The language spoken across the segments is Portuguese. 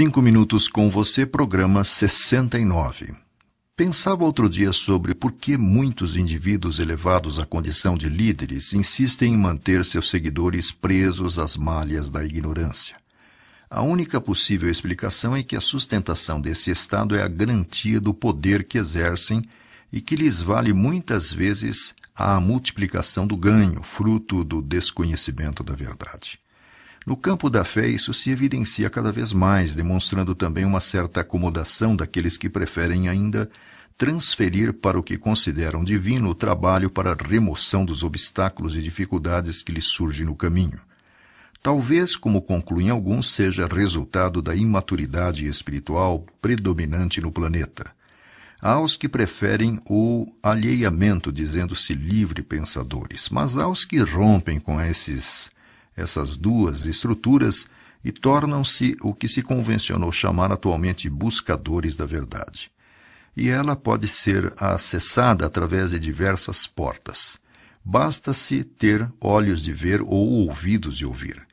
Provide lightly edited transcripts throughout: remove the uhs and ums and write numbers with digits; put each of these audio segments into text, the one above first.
5 minutos com você, programa 69. Pensava outro dia sobre por que muitos indivíduos elevados à condição de líderes insistem em manter seus seguidores presos às malhas da ignorância. A única possível explicação é que a sustentação desse estado é a garantia do poder que exercem e que lhes vale muitas vezes a multiplicação do ganho, fruto do desconhecimento da verdade. No campo da fé, isso se evidencia cada vez mais, demonstrando também uma certa acomodação daqueles que preferem ainda transferir para o que consideram divino o trabalho para a remoção dos obstáculos e dificuldades que lhes surgem no caminho. Talvez, como concluem alguns, seja resultado da imaturidade espiritual predominante no planeta. Há os que preferem o alheiamento, dizendo-se livre-pensadores, mas há os que rompem com essas duas estruturas e tornam-se o que se convencionou chamar atualmente buscadores da verdade. E ela pode ser acessada através de diversas portas. Basta-se ter olhos de ver ou ouvidos de ouvir.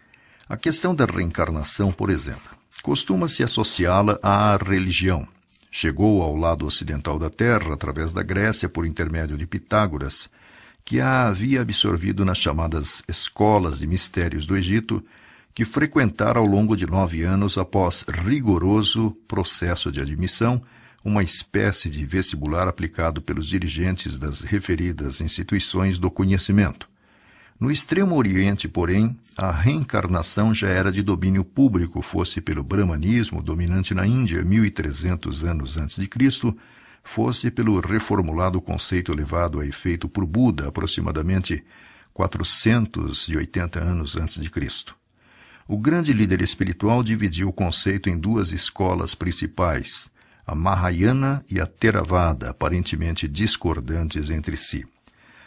A questão da reencarnação, por exemplo, costuma-se associá-la à religião. Chegou ao lado ocidental da Terra através da Grécia por intermédio de Pitágoras, que a havia absorvido nas chamadas escolas de mistérios do Egito, que frequentara ao longo de 9 anos após rigoroso processo de admissão, uma espécie de vestibular aplicado pelos dirigentes das referidas instituições do conhecimento. No Extremo Oriente, porém, a reencarnação já era de domínio público, fosse pelo brahmanismo, dominante na Índia 1300 anos antes de Cristo, fosse pelo reformulado conceito levado a efeito por Buda, aproximadamente 480 anos antes de Cristo. O grande líder espiritual dividiu o conceito em 2 escolas principais, a Mahayana e a Theravada, aparentemente discordantes entre si.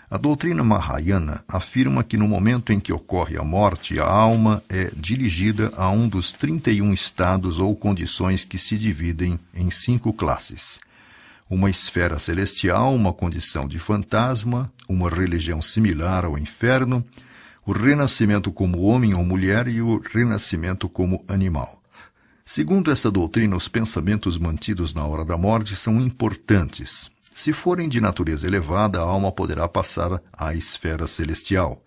A doutrina Mahayana afirma que no momento em que ocorre a morte, a alma é dirigida a um dos 31 estados ou condições que se dividem em 5 classes. Uma esfera celestial, uma condição de fantasma, uma religião similar ao inferno, o renascimento como homem ou mulher e o renascimento como animal. Segundo essa doutrina, os pensamentos mantidos na hora da morte são importantes. Se forem de natureza elevada, a alma poderá passar à esfera celestial.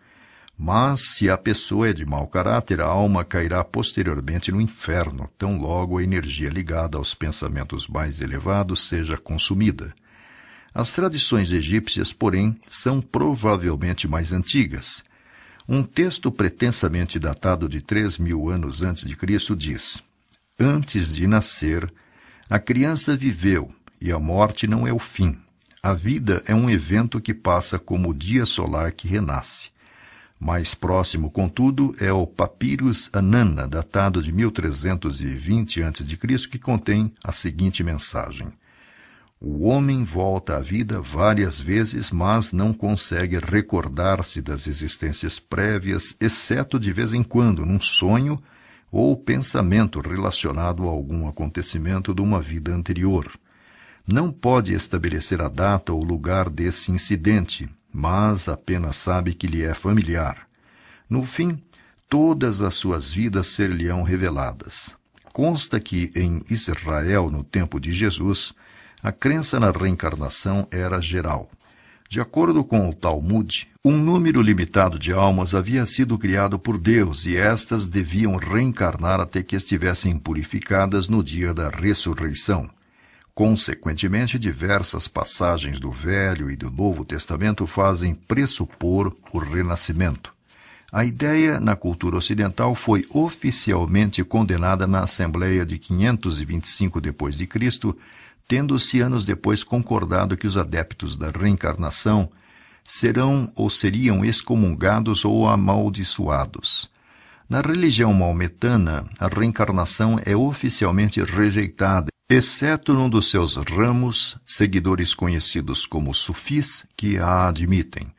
Mas, se a pessoa é de mau caráter, a alma cairá posteriormente no inferno, tão logo a energia ligada aos pensamentos mais elevados seja consumida. As tradições egípcias, porém, são provavelmente mais antigas. Um texto pretensamente datado de 3.000 anos antes de Cristo diz: antes de nascer, a criança viveu, e a morte não é o fim. A vida é um evento que passa como o dia solar que renasce. Mais próximo, contudo, é o Papyrus Anana, datado de 1320 a.C., que contém a seguinte mensagem: o homem volta à vida várias vezes, mas não consegue recordar-se das existências prévias, exceto de vez em quando, num sonho ou pensamento relacionado a algum acontecimento de uma vida anterior. Não pode estabelecer a data ou lugar desse incidente, mas apenas sabe que lhe é familiar. No fim, todas as suas vidas ser-lhe-ão reveladas. Consta que em Israel, no tempo de Jesus, a crença na reencarnação era geral. De acordo com o Talmud, um número limitado de almas havia sido criado por Deus e estas deviam reencarnar até que estivessem purificadas no dia da ressurreição. Consequentemente, diversas passagens do Velho e do Novo Testamento fazem pressupor o renascimento. A ideia na cultura ocidental foi oficialmente condenada na Assembleia de 525 d.C., tendo-se anos depois concordado que os adeptos da reencarnação serão ou seriam excomungados ou amaldiçoados. Na religião maometana, a reencarnação é oficialmente rejeitada, exceto num dos seus ramos, seguidores conhecidos como sufis, que a admitem.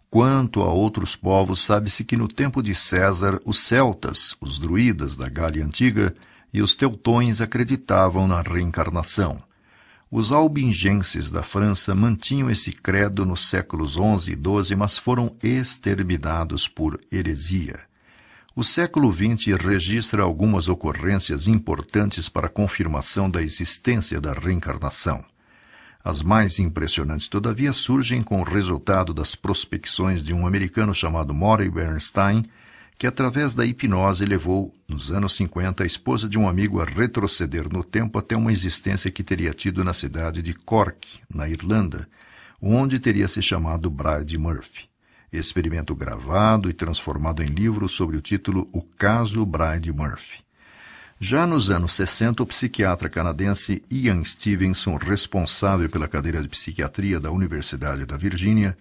Quanto a outros povos, sabe-se que no tempo de César, os celtas, os druidas da Gália Antiga e os teutões acreditavam na reencarnação. Os albingenses da França mantinham esse credo nos séculos XI e XII, mas foram exterminados por heresia. O século XX registra algumas ocorrências importantes para a confirmação da existência da reencarnação. As mais impressionantes, todavia, surgem com o resultado das prospecções de um americano chamado Morey Bernstein, que, através da hipnose, levou, nos anos 50, a esposa de um amigo a retroceder no tempo até uma existência que teria tido na cidade de Cork, na Irlanda, onde teria se chamado Bride Murphy. Experimento gravado e transformado em livro sob o título O Caso Bride Murphy. Já nos anos 60, o psiquiatra canadense Ian Stevenson, responsável pela cadeira de psiquiatria da Universidade da Virgínia,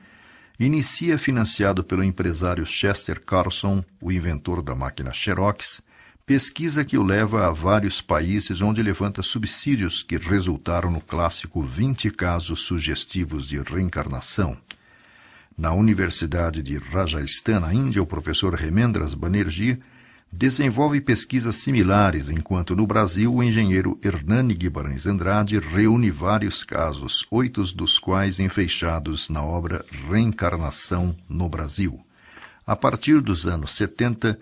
inicia, financiado pelo empresário Chester Carlson, o inventor da máquina Xerox, pesquisa que o leva a vários países onde levanta subsídios que resultaram no clássico 20 casos sugestivos de reencarnação. Na Universidade de Rajasthan, na Índia, o professor Hemendras Banerjee desenvolve pesquisas similares, enquanto no Brasil o engenheiro Hernani Guimarães Andrade reúne vários casos, 8 dos quais enfeixados na obra Reencarnação no Brasil. A partir dos anos 70,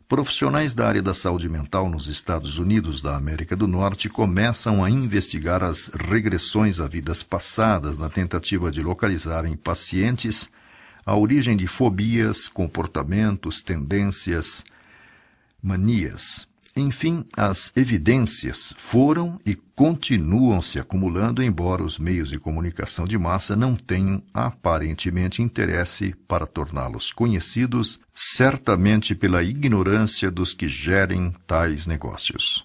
profissionais da área da saúde mental nos Estados Unidos da América do Norte começam a investigar as regressões a vidas passadas na tentativa de localizar em pacientes a origem de fobias, comportamentos, tendências, manias. Enfim, as evidências foram e continuam se acumulando, embora os meios de comunicação de massa não tenham aparentemente interesse para torná-los conhecidos, certamente pela ignorância dos que gerem tais negócios.